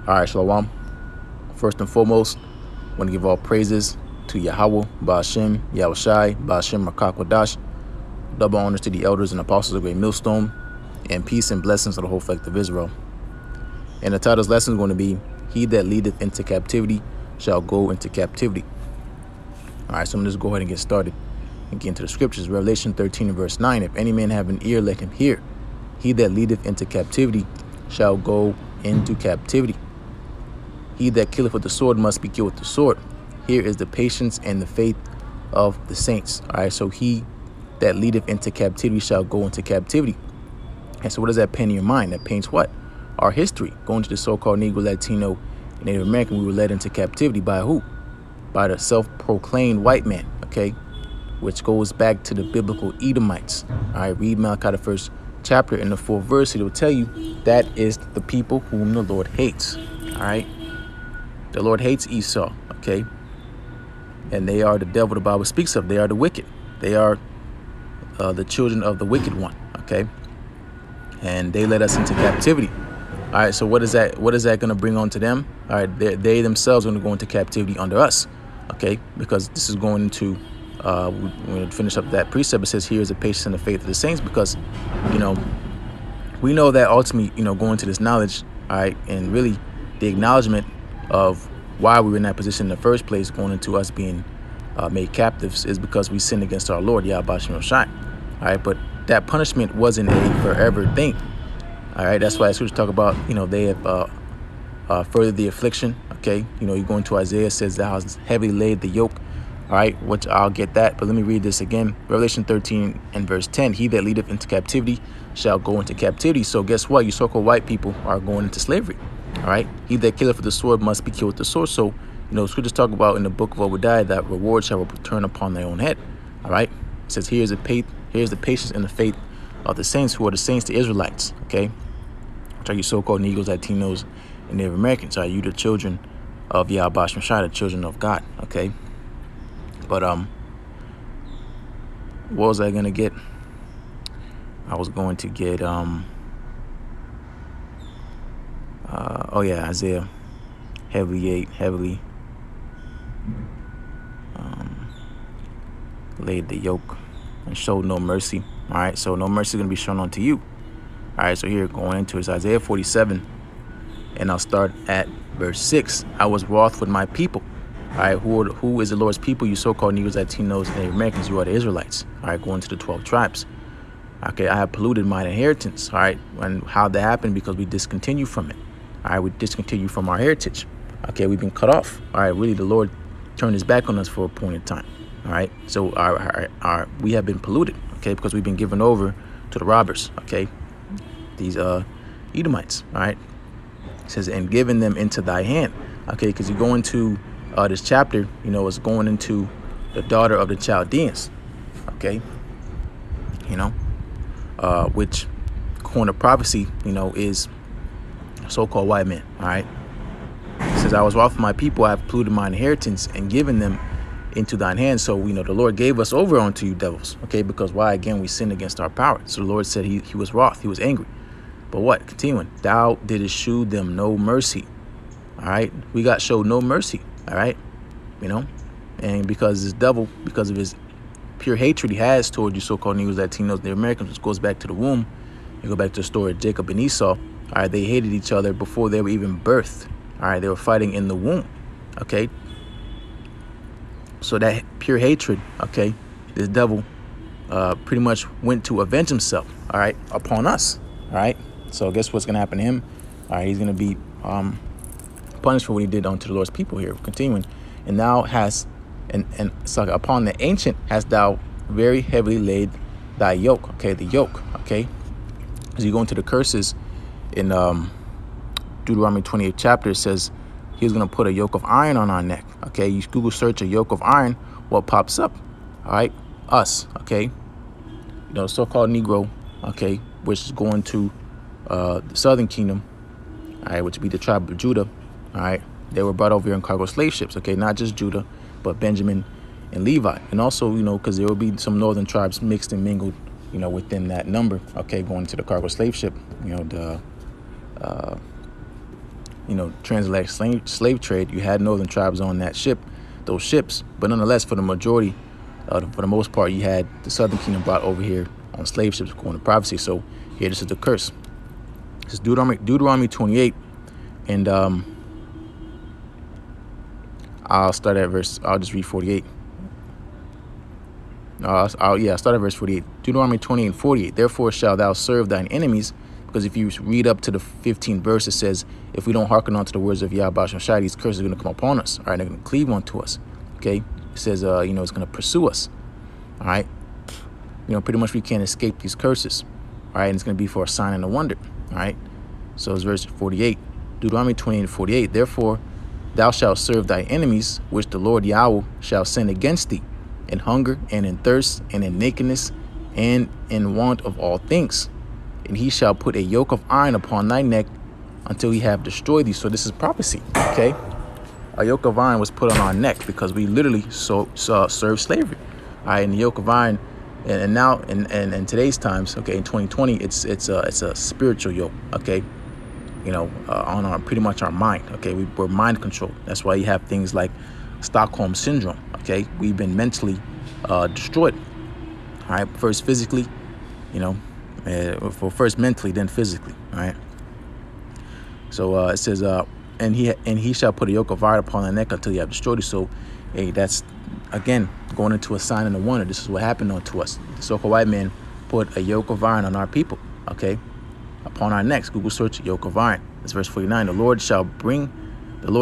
All right, Shalom. First and foremost, I want to give all praises to Yahweh, Ba'ashem, Yahushai, Ba'ashem, Makakwadash. Double honors to the elders and apostles of Great Millstone, and peace and blessings to the whole fact of Israel. And the title's lesson is going to be, He that leadeth into captivity shall go into captivity. All right, so I'm going to just go ahead and get started and get into the scriptures. Revelation 13 and verse 9, if any man have an ear, let him hear. He that leadeth into captivity shall go into captivity. He that killeth with the sword must be killed with the sword. Here is the patience and the faith of the saints. All right, so he that leadeth into captivity shall go into captivity. And so what does that paint in your mind? That paints what? Our history. Going to the so-called Negro, Latino, and Native American, we were led into captivity by who? By the self-proclaimed white man, okay? Which goes back to the biblical Edomites. All right, read Malachi, the first chapter, in the 4th verse. It will tell you that is the people whom the Lord hates. All right? The Lord hates Esau, okay? And they are the devil the Bible speaks of. They are the wicked. They are the children of the wicked one, okay? And they led us into captivity. All right, so what is that going to bring on to them? All right, they themselves are going to go into captivity under us, okay? Because this is going into, we're going to finish up that precept. It says, here is the patience and the faith of the saints, because, we know that ultimately, going to this knowledge, all right, and really the acknowledgement of why we were in that position in the first place, going into us being made captives, is because we sinned against our Lord, Yahweh Shai. All right, but that punishment wasn't a forever thing. All right, that's why the scriptures talk about, they have furthered the affliction. Okay, you go into Isaiah, it says, thou hast heavily laid the yoke. All right, which I'll get that, but let me read this again. Revelation 13 and verse 10, he that leadeth into captivity shall go into captivity. So guess what? You so-called white people are going into slavery. All right, he that killeth with the sword must be killed with the sword. So, scriptures talk about in the book of Obadiah that reward shall return upon their own head. All right, it says, here's the patience and the faith of the saints, who are the saints, the Israelites. Okay, which are you so-called Negroes, Latinos, and Native Americans. Are you the children of Yahweh Shai, the children of God? Okay, but what was I gonna get? I was going to get Isaiah heavily laid the yoke and showed no mercy. All right, so no mercy is going to be shown unto you. All right, so here going into it, Isaiah 47, and I'll start at verse 6. I was wroth with my people. All right, who is the Lord's people? You so-called Negroes, Latinos, and Native Americans. You are the Israelites. All right, going to the 12 tribes. Okay, I have polluted mine inheritance. All right, and how that happened? Because we discontinue from it. All right, we discontinue from our heritage. Okay, we've been cut off. All right, really, the Lord turned his back on us for a point in time. All right, so we have been polluted. Okay, because we've been given over to the robbers. Okay, these Edomites. All right, it says, and given them into thy hand. Okay, because you go into this chapter, it's going into the daughter of the Chaldeans. Okay, which corner prophecy, is so-called white men. All right, it says, I was wroth with my people, I have polluted mine inheritance and given them into thine hand. So the Lord gave us over unto you devils. Okay, because why? Again, we sinned against our power. So the Lord said he was wroth, he was angry. But what? Continuing, thou didst shew them no mercy. All right, we got showed no mercy. All right, and because this devil, because of his pure hatred he has toward you so-called Negroes, Latinos, the Americans, which goes back to the womb. You go back to the story of Jacob and Esau. All right, they hated each other before they were even birthed. All right, they were fighting in the womb. Okay, so that pure hatred, okay, this devil pretty much went to avenge himself, all right, upon us. All right, so guess what's going to happen to him? All right, he's going to be punished for what he did unto the Lord's people here. Continuing, and thou hast, and so upon the ancient hast thou very heavily laid thy yoke. Okay, the yoke. Okay, as you go into the curses in Deuteronomy 28th chapter, it says he's going to put a yoke of iron on our neck. Okay, you Google search a yoke of iron, what pops up? All right, us. Okay, so-called Negro. Okay, which is going to the southern kingdom. All right, which would be the tribe of Judah. All right, they were brought over here in cargo slave ships. Okay, not just Judah, but Benjamin and Levi, and also because there will be some northern tribes mixed and mingled, within that number. Okay, going to the cargo slave ship. transatlantic slave trade, you had northern tribes on those ships. But nonetheless, for the majority, for the most part, you had the southern kingdom brought over here on slave ships according to prophecy. So here, this is the curse. This is Deuteronomy 28, and I'll just read 48. I'll start at verse 48. Deuteronomy 28 and 48. Therefore shalt thou serve thine enemies. Because if you read up to the 15th verse, it says, if we don't hearken unto the words of Yahweh Shai, these curses are going to come upon us. All right, they're going to cleave onto us. Okay, it says, it's going to pursue us. All right, pretty much we can't escape these curses. All right, and it's going to be for a sign and a wonder. All right, so it's verse 48. Deuteronomy 28 and 48. Therefore thou shalt serve thy enemies, which the Lord Yahweh shall send against thee, in hunger and in thirst and in nakedness and in want of all things. And he shall put a yoke of iron upon thy neck until he have destroyed thee. So this is prophecy, okay? A yoke of iron was put on our neck because we literally served slavery. All right, and the yoke of iron, and now in today's times, okay, in 2020, it's a spiritual yoke, okay? On pretty much our mind, okay? We're mind controlled. That's why you have things like Stockholm syndrome, okay? We've been mentally destroyed. All right, first physically, first mentally, then physically. All right. So it says, and he shall put a yoke of iron upon the neck until he have destroyed you. So, hey, that's again going into a sign and a wonder. This is what happened unto us. The so-called white man put a yoke of iron on our people, okay, upon our necks. Google search yoke of iron. That's verse 49. The Lord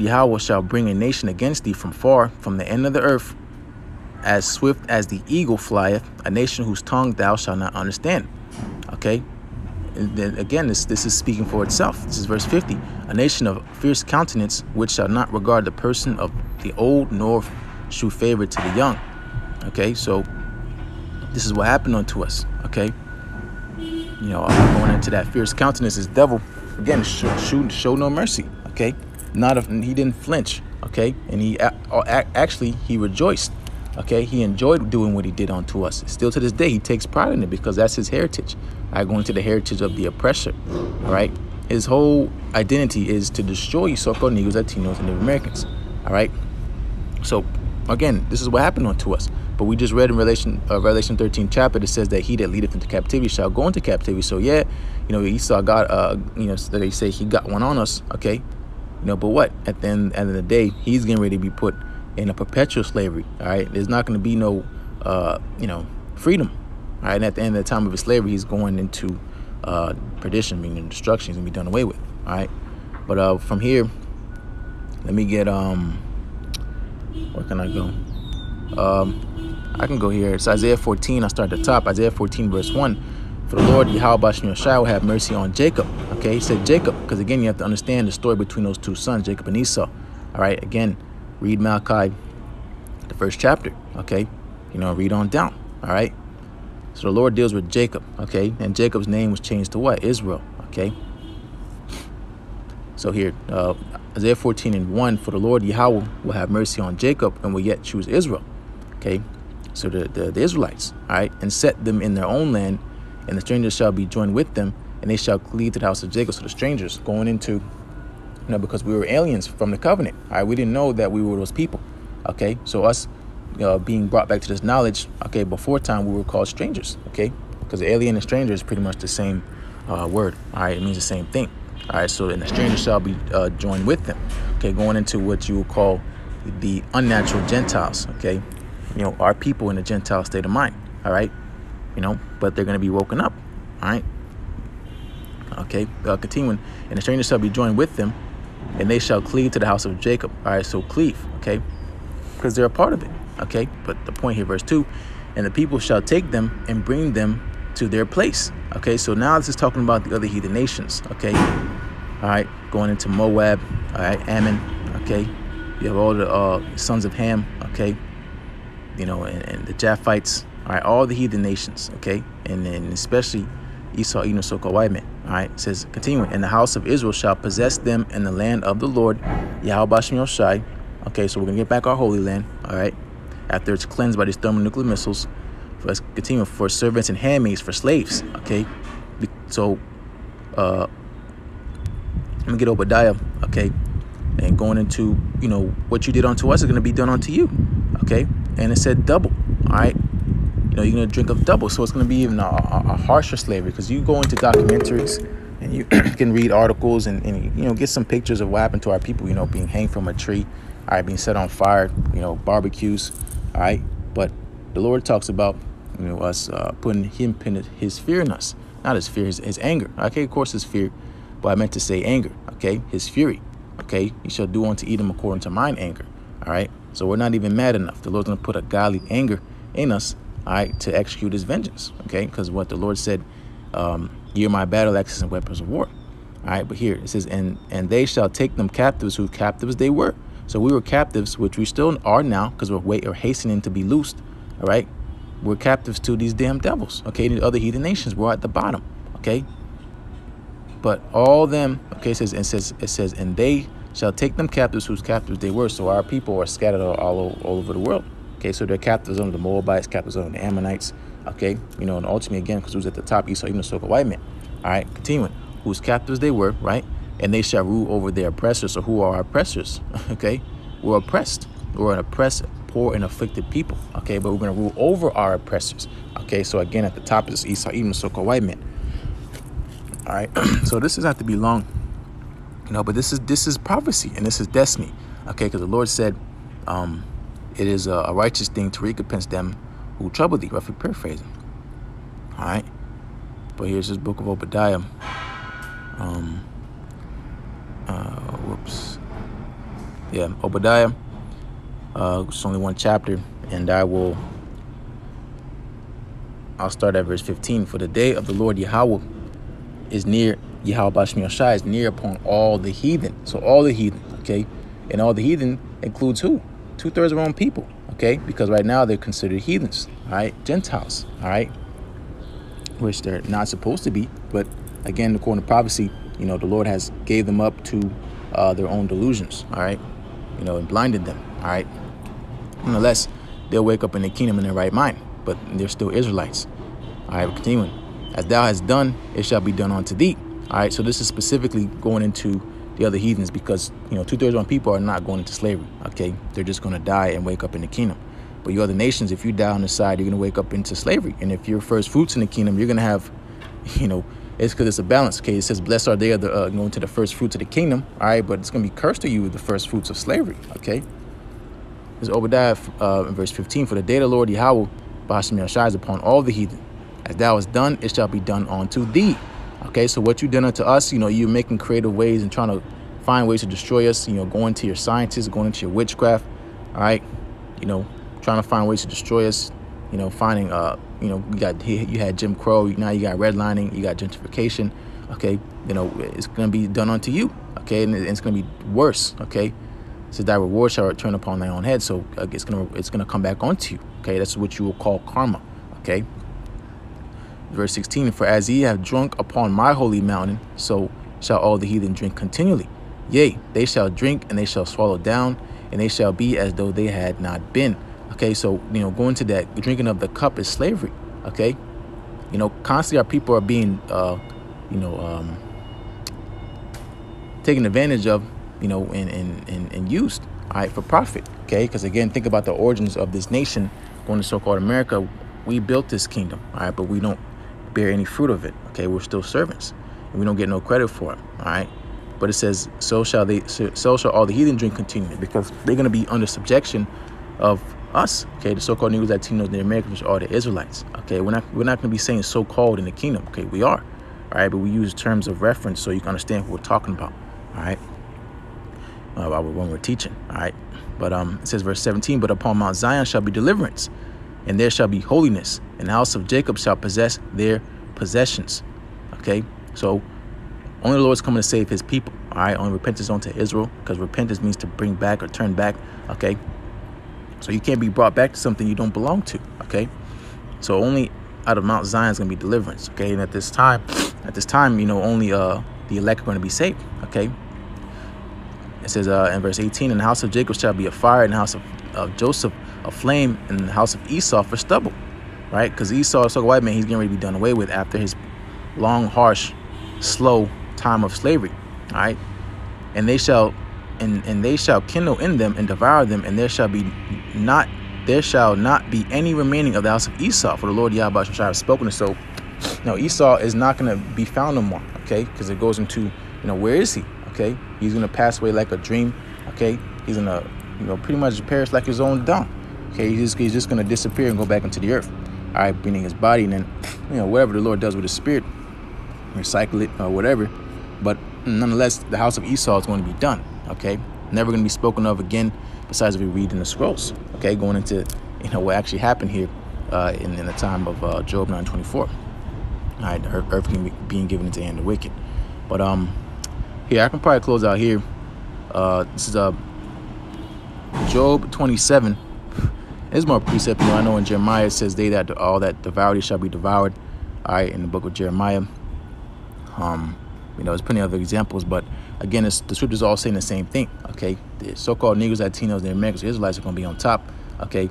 Yahweh shall bring a nation against thee from far, from the end of the earth, as swift as the eagle flieth, a nation whose tongue thou shalt not understand. Okay, and then again, this is speaking for itself. This is verse 50. A nation of fierce countenance, which shall not regard the person of the old, nor shew favor to the young. Okay, so this is what happened unto us. Okay, going into that fierce countenance is devil again. Show no mercy. Okay, he didn't flinch. Okay, and he rejoiced. Okay, he enjoyed doing what he did unto us. Still to this day, he takes pride in it because that's his heritage. Going to the heritage of the oppressor. All right, his whole identity is to destroy you, so-called Negroes, Latinos, and Native Americans. All right, so again, this is what happened unto us. But we just read in Revelation 13 chapter, it says that he that leadeth into captivity shall go into captivity. So yeah, Esau got, they say he got one on us. Okay, but what? At the end of the day, he's getting ready to be put in a perpetual slavery. All right, there's not going to be no freedom. All right, and at the end of the time of his slavery, he's going into perdition, meaning destruction. He's gonna be done away with. All right, but from here, let me get where can I go? I can go here. It's Isaiah 14. I'll start at the top. Isaiah 14 verse 1. For the Lord Yahweh Shai will have mercy on Jacob. Okay, he said Jacob because again you have to understand the story between those two sons, Jacob and Esau. All right, again, read Malachi, the first chapter. Okay, read on down. All right. So the Lord deals with Jacob, okay? And Jacob's name was changed to what? Israel, okay? So here, Isaiah 14 and 1, for the Lord Yahweh will have mercy on Jacob and will yet choose Israel, okay? So the Israelites, all right? And set them in their own land, and the strangers shall be joined with them, and they shall cleave to the house of Jacob. So the strangers going into, because we were aliens from the covenant, all right? We didn't know that we were those people, okay? So us being brought back to this knowledge, okay, before time we were called strangers, okay, because alien and stranger is pretty much the same word. All right, it means the same thing. All right, so and the stranger shall be joined with them, okay, going into what you will call the unnatural Gentiles, okay, our people in the Gentile state of mind. All right, but they're going to be woken up. All right, okay, continuing, and the stranger shall be joined with them, and they shall cleave to the house of Jacob. All right, so cleave, okay, because they're a part of it. Okay, but the point here, verse 2, and the people shall take them and bring them to their place. Okay, so now this is talking about the other heathen nations. Okay, all right, going into Moab, all right, Ammon. Okay, you have all the sons of Ham. Okay, and the Japhites. All right, all the heathen nations. Okay, and then especially Esau, so-called white men. All right, it says continuing, and the house of Israel shall possess them in the land of the Lord Yahweh Shai. Okay, so we're gonna get back our holy land. All right. After it's cleansed by these thermonuclear missiles, let's continue for servants and handmaids, for slaves. Okay, so me get Obadiah, okay? And going into, what you did unto us is going to be done unto you, okay? And it said double, all right? You're going to drink of double. So it's going to be even a harsher slavery, because you go into documentaries and you can read articles and get some pictures of what happened to our people, being hanged from a tree, all right, being set on fire, barbecues, all right? But the Lord talks about, us putting his fear in us. Not his fear, his anger. Okay, of course his fear, but I meant to say anger, okay? His fury, okay? You shall do unto Edom according to mine anger, all right? So we're not even mad enough. The Lord's going to put a godly anger in us, all right, to execute his vengeance, okay? Because what the Lord said, ye are my battle axes and weapons of war, all right? But here it says, and they shall take them captives who captives they were. So we were captives, which we still are now, because we're hastening to be loosed, all right? We're captives to these damn devils, okay? The other heathen nations, we're at the bottom, okay? But all them, okay, it says, and they shall take them captives whose captives they were. So our people are scattered all over the world, okay? So they're captives under the Moabites, captives under the Ammonites, okay? And ultimately, again, because who's at the top, Esau, even the so-called white men, all right? Continuing, whose captives they were, right? And they shall rule over their oppressors. So who are our oppressors, okay? We're oppressed. We're an oppressed, poor, and afflicted people, okay? But we're going to rule over our oppressors, okay? So again, at the top is Esau, even the so-called white men, all right? So this doesn't have to be long, but this is prophecy and this is destiny, okay? Because the Lord said, it is a righteous thing to recompense them who trouble thee, roughly paraphrasing, all right? But here's this book of Obadiah. Obadiah. It's only one chapter, and I'll start at verse 15. For the day of the Lord Yahweh is near, Yahweh Bashmi Yoshai is near upon all the heathen. So all the heathen, okay? And all the heathen includes who? 2/3 of our own people, okay? Because right now they're considered heathens, all right? Gentiles, all right? Which they're not supposed to be. But again, according to prophecy, the Lord has gave them up to their own delusions, all right? And blinded them, all right? Nonetheless, they'll wake up in the kingdom in their right mind, but they're still Israelites. All right, continuing. As thou hast done, it shall be done unto thee. All right, so this is specifically going into the other heathens, because 2/3 of our people are not going into slavery, okay? They're just going to die and wake up in the kingdom. But you other nations, if you die on the side, you're going to wake up into slavery. And if you're first fruits in the kingdom, you're going to have, it's because it's a balance, okay? It says, blessed are they going to the first fruits of the kingdom, all right? But it's going to be cursed to you with the first fruits of slavery, okay? This is Obadiah in verse 15. For the day of the Lord Yahweh Bashmi Yoshai is upon all the heathen. As thou hast done, it shall be done unto thee. Okay, so what you done unto us, you're making creative ways and trying to find ways to destroy us, going to your scientists, going into your witchcraft, all right? Trying to find ways to destroy us, finding, you had Jim Crow, now you got redlining, you got gentrification, okay? It's going to be done unto you, okay? And it's going to be worse, okay? So thy reward shall return upon thy own head. So it's gonna come back onto you. Okay, that's what you will call karma. Okay. Verse 16. For as ye have drunk upon my holy mountain, so shall all the heathen drink continually. Yea, they shall drink and they shall swallow down, and they shall be as though they had not been. Okay, so going to that drinking of the cup is slavery. Okay, constantly our people are being taken advantage of, and used, all right, for profit, okay? Because again, think about the origins of this nation, going to so-called America. We built this kingdom, all right, but we don't bear any fruit of it, okay? We're still servants, and we don't get no credit for it, all right? But it says, so shall all the heathen drink continually, because they're going to be under subjection of us, okay? The so-called Negroes, Latinos, the Americans, are the Israelites, okay? We're not going to be saying so-called in the kingdom, okay? We are, all right? But we use terms of reference so you can understand what we're talking about, all right? When we're teaching, all right? But it says verse 17, but upon Mount Zion shall be deliverance, and there shall be holiness, and the house of Jacob shall possess their possessions. Okay, so only the Lord is coming to save his people, all right? Only repentance unto Israel, because repentance means to bring back or turn back, okay? So you can't be brought back to something you don't belong to, okay? So only out of Mount Zion is going to be deliverance, okay? And at this time, only the elect are going to be saved, okay? It says in verse 18, and the house of Jacob shall be a fire, and the house of Joseph a flame, and the house of Esau for stubble, right? Because Esau, so white man, he's getting ready to be done away with after his long, harsh, slow time of slavery, all right? and they shall kindle in them and devour them, and there shall not be any remaining of the house of Esau, for the Lord Yahweh Shai has spoken it. So now Esau is not going to be found no more, okay? Because it goes into, where is he? Okay, he's going to pass away like a dream. Okay, he's going to, pretty much perish like his own dung. Okay, he's just going to disappear and go back into the earth. All right, bringing his body, and then, whatever the Lord does with his spirit, recycle it or whatever. But nonetheless, the house of Esau is going to be done. Okay, never going to be spoken of again, besides if we read in the scrolls. Okay, going into, what actually happened here in the time of Job 9:24. All right, the earth being given into the hand of the wicked. But here I can probably close out here. This is Job 27. There's more precept. I know in Jeremiah it says, "They that all that devour thee shall be devoured." All right, in the book of Jeremiah. There's plenty of examples, but again, the scriptures all saying the same thing. Okay, the so-called Negroes, Latinos, the Americans, the Israelites are going to be on top. Okay,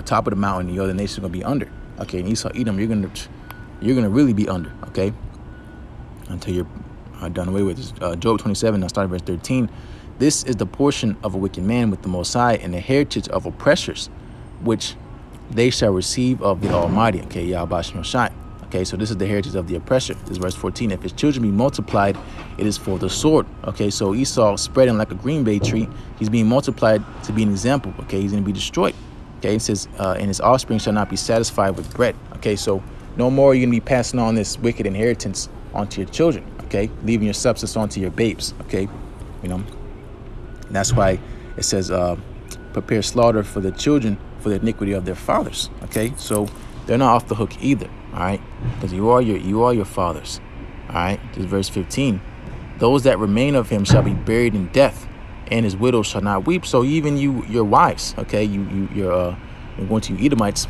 top of the mountain. The other nations are going to be under. Okay, and Esau, Edom, you're gonna really be under. Okay, until you're done away with. Job 27. I'll start at verse 13. This is the portion of a wicked man with the Most High, and the heritage of oppressors, which they shall receive of the Almighty. Okay, Yahweh Shai. Okay, so this is the heritage of the oppressor. This is verse 14. If his children be multiplied, it is for the sword. Okay, so Esau spreading like a green bay tree. He's being multiplied to be an example. Okay, he's going to be destroyed. Okay, it says, and his offspring shall not be satisfied with bread. Okay, so no more are you going to be passing on this wicked inheritance onto your children. Okay, leaving your substance onto your babes. Okay, that's why it says, prepare slaughter for the children for the iniquity of their fathers. Okay, so they're not off the hook either. All right, because you are your fathers. All right, this is verse 15. Those that remain of him shall be buried in death, and his widow shall not weep. So even your wives, okay, you're going to you Edomites,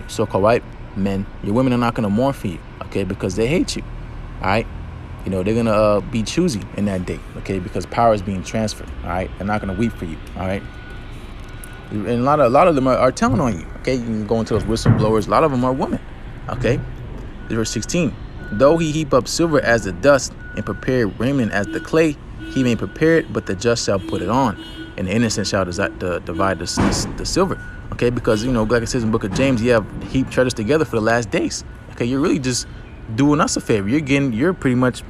so-called white men, your women are not going to mourn for you, okay, because they hate you. All right, they're going to be choosy in that day, okay, because power is being transferred. All right, they're not going to weep for you. All right, and a lot of them are telling on you. Okay, you can go into those whistleblowers. A lot of them are women. Okay, verse 16. Though he heap up silver as the dust and prepare raiment as the clay, he may prepare it, but the just shall put it on, and the innocent shall divide the silver. Okay, because like it says in the book of James, you have heaped treasures together for the last days. Okay, you're really just doing us a favor. You're pretty much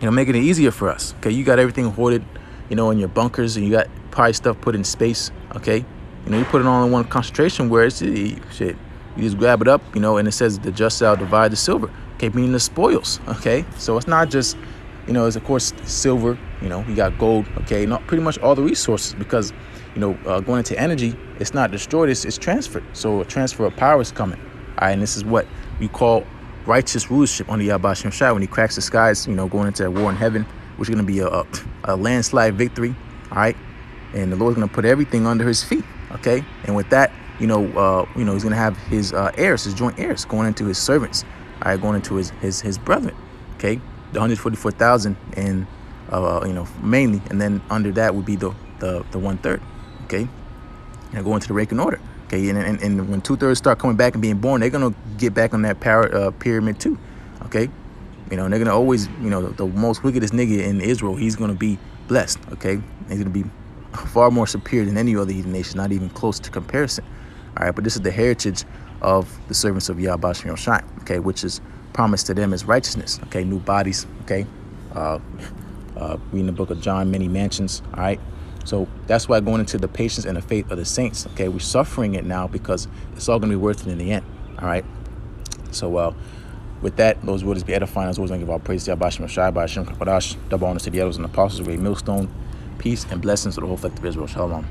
making it easier for us. Okay, you got everything hoarded, in your bunkers, and you got probably stuff put in space. Okay, you put it all in one concentration where it's shit. You just grab it up, and it says the just shall divide the silver. Okay, meaning the spoils. Okay, so it's not just, it's of course silver. You got gold. Okay, not pretty much all the resources, because going into energy, it's not destroyed. It's transferred. So a transfer of power is coming. All right, and this is what we call righteous rulership under Yahweh Shai when he cracks the skies. Going into a war in heaven, which is going to be a landslide victory. All right, and the Lord's going to put everything under his feet. Okay, and with that, he's going to have his heirs, his joint heirs, going into his servants. All right, going into his brethren. Okay, the 144,000, and mainly, and then under that would be the 1/3. Okay, and go into the ranking order. Okay, and when 2/3 start coming back and being born, they're gonna get back on that power pyramid too. Okay, they're gonna always, the most wickedest nigga in Israel, he's gonna be blessed. Okay, he's gonna be far more superior than any other heathen nation, not even close to comparison. All right, but this is the heritage of the servants of Yahweh Shai, okay, which is promised to them as righteousness. Okay, new bodies. Okay, reading the book of John, many mansions. All right, so that's why going into the patience and the faith of the saints. Okay, we're suffering it now because it's all going to be worth it in the end. All right, so with that, those words be edifying. As always, I give all praise to Yahweh Shai, by Hashem Kapadash, double honors to the elders and apostles, great millstone. Peace and blessings to the whole collective Israel. Shalom.